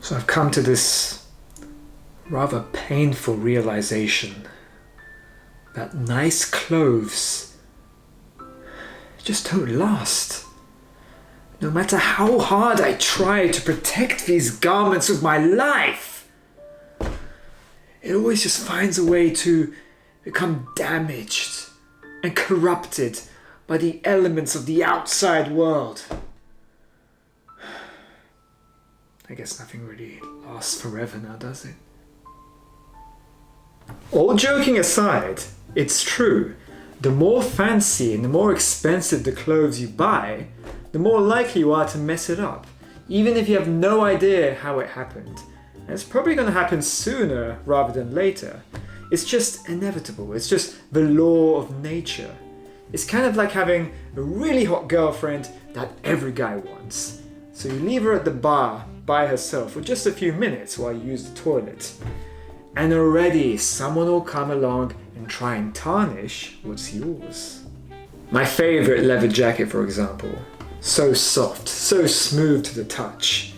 So I've come to this rather painful realization that nice clothes just don't last. No matter how hard I try to protect these garments with my life, it always just finds a way to become damaged and corrupted by the elements of the outside world. I guess nothing really lasts forever now, does it? All joking aside, it's true. The more fancy and the more expensive the clothes you buy, the more likely you are to mess it up, even if you have no idea how it happened. And it's probably going to happen sooner rather than later. It's just inevitable. It's just the law of nature. It's kind of like having a really hot girlfriend that every guy wants. So you leave her at the bar by herself for just a few minutes while you use the toilet. And already someone will come along and try and tarnish what's yours. My favorite leather jacket, for example. So soft, so smooth to the touch.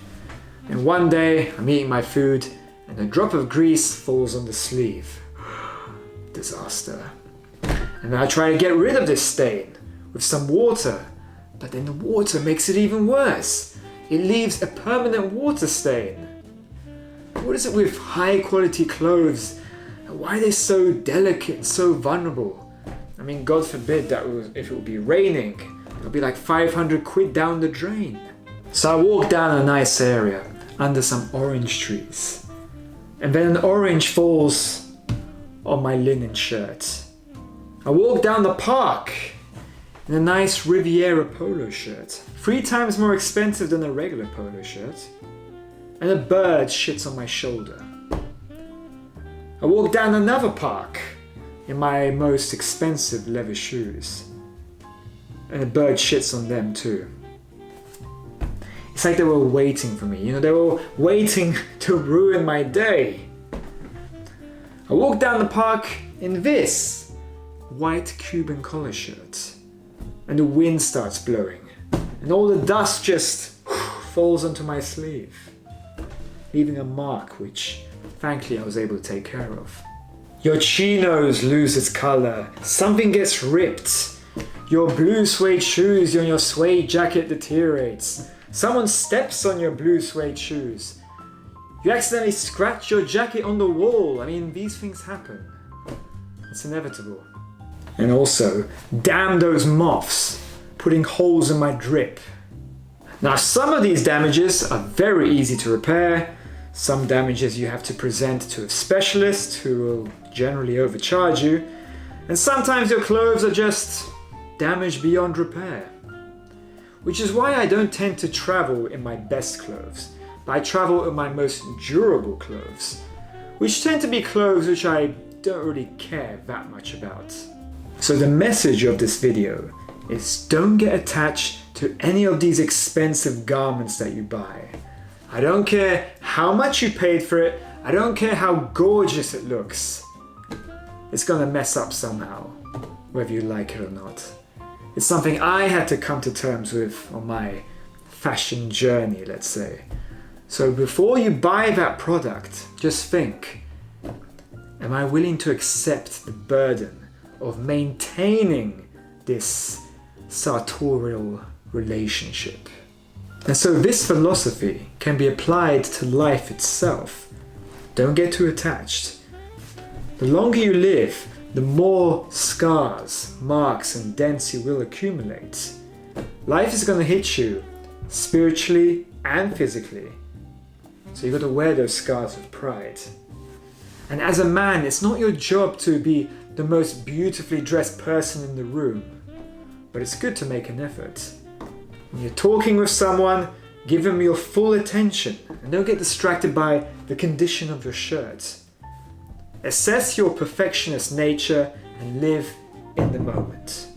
And one day I'm eating my food and a drop of grease falls on the sleeve. Disaster. And then I try to get rid of this stain with some water, but then the water makes it even worse. It leaves a permanent water stain. What is it with high quality clothes? Why are they so delicate and so vulnerable? I mean, God forbid that if it would be raining, it would be like 500 quid down the drain. So I walk down a nice area under some orange trees. And then an orange falls on my linen shirt. I walk down the park in a nice Riviera polo shirt, 3 times more expensive than a regular polo shirt, and a bird shits on my shoulder. I walk down another park in my most expensive leather shoes, and a bird shits on them too. It's like they were waiting for me, they were waiting to ruin my day. I walk down the park in this white Cuban collar shirt, and the wind starts blowing, and all the dust just falls onto my sleeve, leaving a mark which thankfully I was able to take care of. Your chinos lose its color, something gets ripped, your blue suede shoes on your suede jacket deteriorates, someone steps on your blue suede shoes, you accidentally scratch your jacket on the wall. I mean, these things happen. It's inevitable. And also, damn those moths putting holes in my drip. Now, some of these damages are very easy to repair. Some damages you have to present to a specialist who will generally overcharge you. And sometimes your clothes are just damaged beyond repair. Which is why I don't tend to travel in my best clothes, but I travel in my most durable clothes, which tend to be clothes which I don't really care that much about. So the message of this video is don't get attached to any of these expensive garments that you buy. I don't care how much you paid for it, I don't care how gorgeous it looks. It's gonna mess up somehow, whether you like it or not. It's something I had to come to terms with on my fashion journey, let's say. So before you buy that product, just think, am I willing to accept the burden of maintaining this sartorial relationship? And so this philosophy can be applied to life itself. Don't get too attached. The longer you live, the more scars, marks, and dents you will accumulate. Life is going to hit you spiritually and physically. So you've got to wear those scars with pride. And as a man, it's not your job to be the most beautifully dressed person in the room, but it's good to make an effort. When you're talking with someone, give them your full attention and don't get distracted by the condition of your shirt. Assess your perfectionist nature and live in the moment.